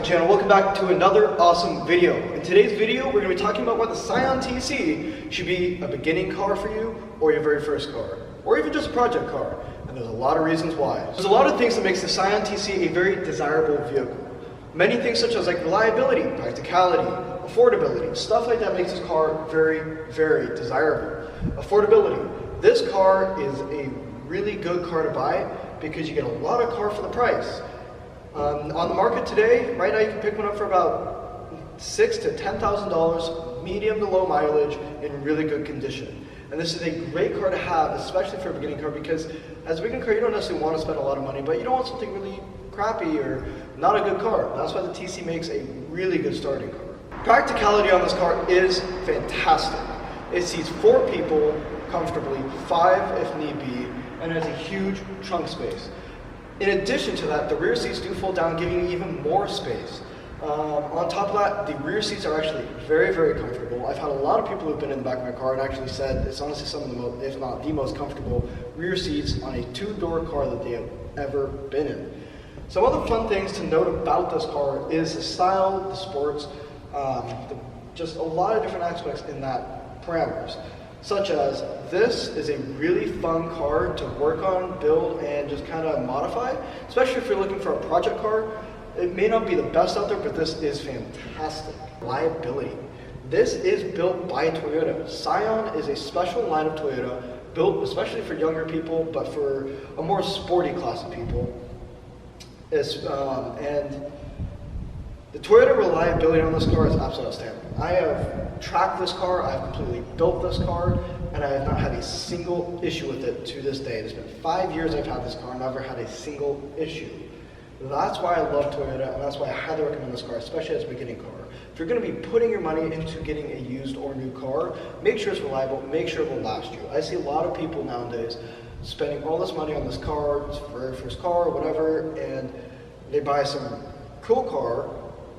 channel. Welcome back to another awesome video. In today's video, we're going to be talking about why the Scion TC should be a beginning car for you, or your very first car, or even just a project car. And there's a lot of reasons why. There's a lot of things that makes the Scion TC a very desirable vehicle. Many things such as reliability, practicality, affordability, stuff like that makes this car very, very desirable. Affordability. This car is a really good car to buy because you get a lot of car for the price. On the market today, right now you can pick one up for about $6,000 to $10,000, medium to low mileage, in really good condition. And this is a great car to have, especially for a beginning car, because as a beginning car, you don't necessarily want to spend a lot of money, but you don't want something really crappy or not a good car. That's why the TC makes a really good starting car. Practicality on this car is fantastic. It seats 4 people comfortably, 5 if need be, and has a huge trunk space. In addition to that, the rear seats do fold down, giving you even more space. On top of that, the rear seats are actually very, very comfortable. I've had a lot of people who've been in the back of my car and actually said it's honestly some of the most, if not the most comfortable rear seats on a 2-door car that they have ever been in. Some other fun things to note about this car is the style, the sports, just a lot of different aspects in that parameters. Such as, this is a really fun car to work on, build, and just kind of modify, especially if you're looking for a project car. It may not be the best out there, but this is fantastic. Reliability. This is built by Toyota. Scion is a special line of Toyota, built especially for younger people, but for a more sporty class of people. And the Toyota reliability on this car is absolutely outstanding. I have tracked this car, I have completely built this car, and I have not had a single issue with it to this day. It's been 5 years I've had this car and never had a single issue. That's why I love Toyota, and that's why I highly recommend this car, especially as a beginning car. If you're going to be putting your money into getting a used or new car, make sure it's reliable, make sure it will last you. I see a lot of people nowadays spending all this money on this car, it's their very first car, or whatever, and they buy some cool car,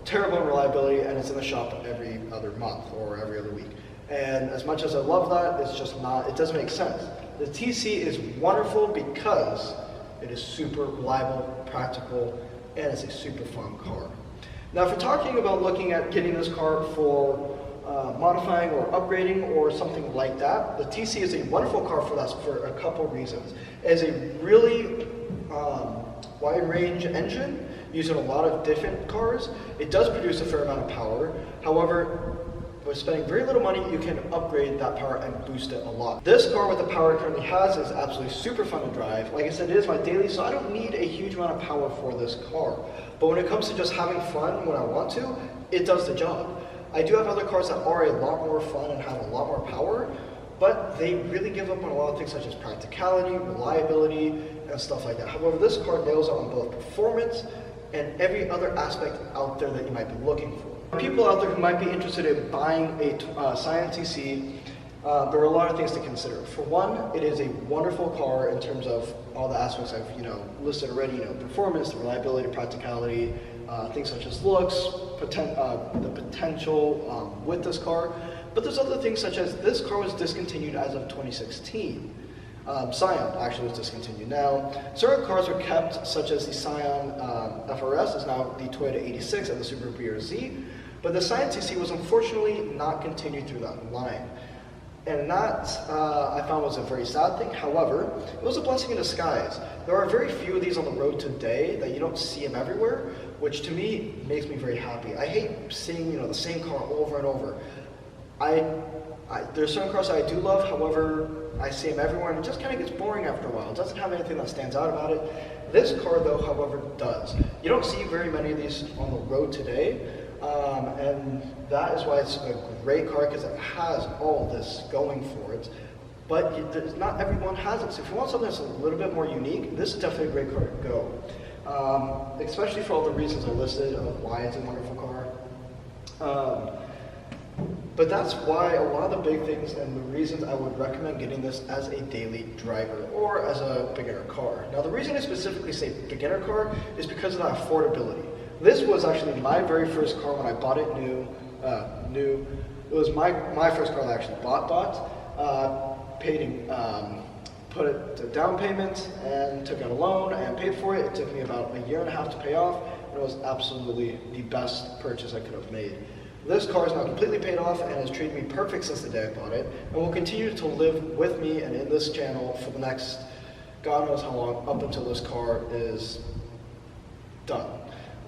terrible in reliability, and it's in the shop every other month or every other week. And as much as I love that, it's just not, it doesn't make sense. The TC is wonderful because it is super reliable, practical, and it's a super fun car. Now, if we're talking about looking at getting this car for modifying or upgrading or something like that, the TC is a wonderful car for that for a couple reasons. It has a really wide range engine, using a lot of different cars. It does produce a fair amount of power. However, with spending very little money, you can upgrade that power and boost it a lot. This car with the power it currently has is absolutely super fun to drive. Like I said, it is my daily, so I don't need a huge amount of power for this car. But when it comes to just having fun when I want to, it does the job. I do have other cars that are a lot more fun and have a lot more power, but they really give up on a lot of things such as practicality, reliability, and stuff like that. However, this car nails it on both performance and every other aspect out there that you might be looking for. People out there who might be interested in buying a Scion TC, there are a lot of things to consider. For one, it is a wonderful car in terms of all the aspects I've listed already. Performance, the reliability, practicality, things such as looks, the potential with this car. But there's other things such as this car was discontinued as of 2016. Scion actually was discontinued. Now, certain cars were kept, such as the Scion FRS is now the Toyota 86 and the Subaru BRZ, but the Scion TC was unfortunately not continued through that line. And that, I found, was a very sad thing. However, it was a blessing in disguise. There are very few of these on the road today that you don't see them everywhere, which to me makes me very happy. I hate seeing the same car over and over. There's certain cars that I do love, however, I see them everywhere and it just kind of gets boring after a while. It doesn't have anything that stands out about it. This car though, however, does. You don't see very many of these on the road today, and that is why it's a great car, because it has all this going for it. But not everyone has it. So if you want something that's a little bit more unique, this is definitely a great car to go. Especially for all the reasons I listed of why it's a wonderful car. But that's why a lot of the big things and the reasons I would recommend getting this as a daily driver or as a beginner car. Now, the reason I specifically say beginner car is because of that affordability. This was actually my very first car when I bought it new. It was my first car that I actually bought. Put it to down payment and took out a loan and paid for it. It took me about a year and a half to pay off. and it was absolutely the best purchase I could have made. This car is now completely paid off and has treated me perfect since the day I bought it, and will continue to live with me and in this channel for the next God knows how long, up until this car is done.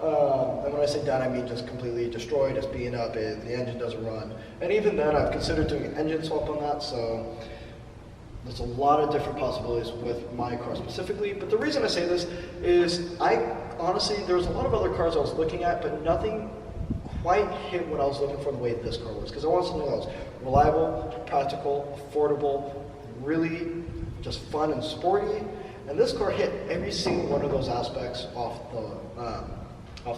And when I say done, I mean just completely destroyed, it's beaten up, the engine doesn't run. And even then, I've considered doing an engine swap on that, so there's a lot of different possibilities with my car specifically. But the reason I say this is honestly, there's a lot of other cars I was looking at, but nothing quite hit what I was looking for the way this car was. Because I wanted something that was reliable, practical, affordable, really just fun and sporty. And this car hit every single one of those aspects off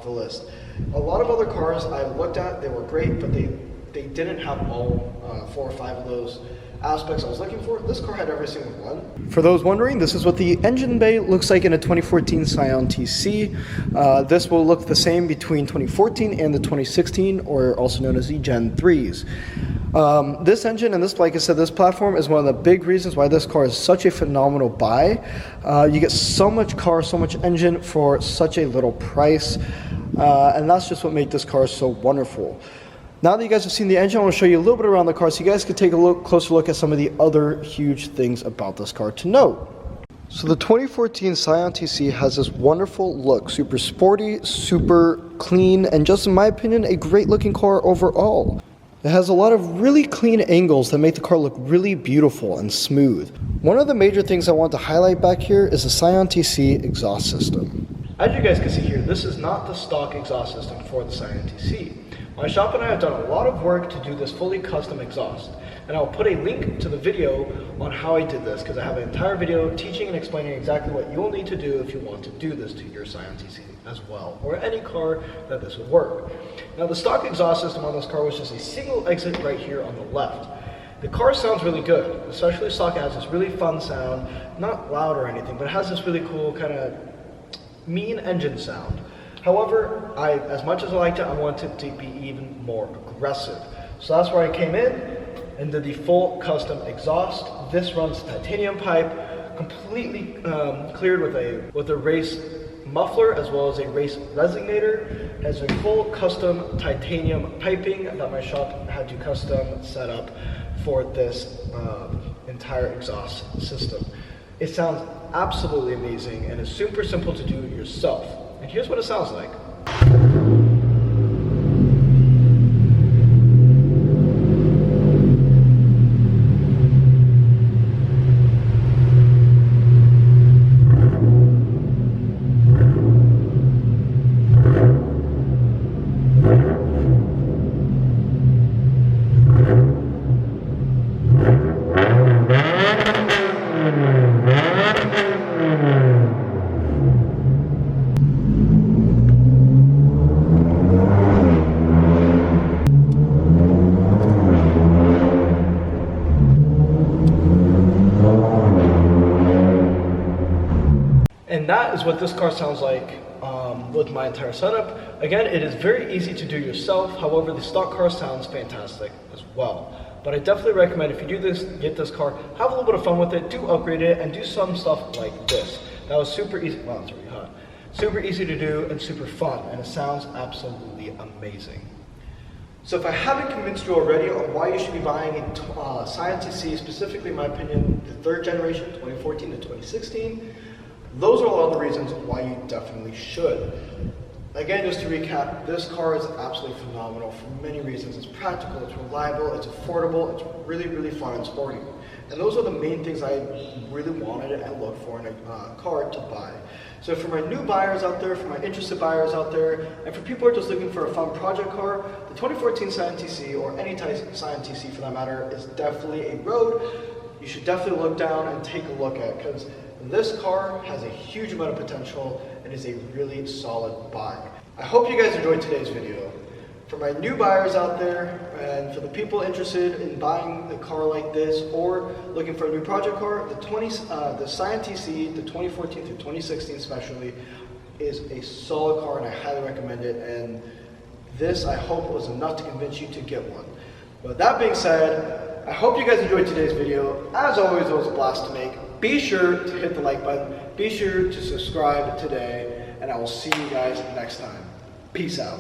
the list. A lot of other cars I looked at, they were great, but they didn't have all 4 or 5 of those aspects I was looking for. This car had every single one. For those wondering, this is what the engine bay looks like in a 2014 Scion TC. This will look the same between 2014 and the 2016, or also known as the Gen 3s. This engine and this, like I said, this platform is one of the big reasons why this car is such a phenomenal buy. You get so much car, so much engine for such a little price, and that's just what makes this car so wonderful. Now that you guys have seen the engine, I want to show you a little bit around the car so you guys can take a closer look at some of the other huge things about this car to note. So the 2014 Scion TC has this wonderful look, super sporty, super clean, and just in my opinion, a great looking car overall. It has a lot of really clean angles that make the car look really beautiful and smooth. One of the major things I want to highlight back here is the Scion TC exhaust system. As you guys can see here, this is not the stock exhaust system for the Scion TC. My shop and I have done a lot of work to do this fully custom exhaust, and I'll put a link to the video on how I did this, because I have an entire video teaching and explaining exactly what you'll need to do if you want to do this to your Scion TC as well, or any car that this would work. Now the stock exhaust system on this car was just a single exit right here on the left. The car sounds really good, especially stock. It has this really fun sound, not loud or anything, but it has this really cool kind of mean engine sound. However, as much as I liked it, I wanted it to be even more aggressive. So that's where I came in and did the full custom exhaust. This runs titanium pipe, completely cleared with a race muffler as well as a race resonator. It has a full custom titanium piping that my shop had to custom set up for this entire exhaust system. It sounds absolutely amazing and is super simple to do yourself. And here's what it sounds like. And that is what this car sounds like with my entire setup. Again, it is very easy to do yourself. However, the stock car sounds fantastic as well. But I definitely recommend if you do this, get this car, have a little bit of fun with it, do upgrade it, and do some stuff like this. That was super easy. Wow, it's really hot. Super easy to do and super fun, and it sounds absolutely amazing. So if I haven't convinced you already on why you should be buying a Scion TC, specifically in my opinion, the 3rd generation, 2014 to 2016, those are all the reasons why you definitely should. Again, just to recap, this car is absolutely phenomenal for many reasons. It's practical, it's reliable, it's affordable, it's really, really fun and sporty. And those are the main things I really wanted and looked for in a car to buy. So for my new buyers out there, for my interested buyers out there, and for people who are just looking for a fun project car, the 2014 Scion TC, or any Scion TC for that matter, is definitely a road you should definitely look down and take a look at, because this car has a huge amount of potential and is a really solid buy. I hope you guys enjoyed today's video. For my new buyers out there, and for the people interested in buying a car like this or looking for a new project car, the Scion TC, the 2014 through 2016 especially, is a solid car and I highly recommend it. And this, I hope, was enough to convince you to get one. But that being said, I hope you guys enjoyed today's video. As always, it was a blast to make. Be sure to hit the like button. Be sure to subscribe today, and I will see you guys next time. Peace out.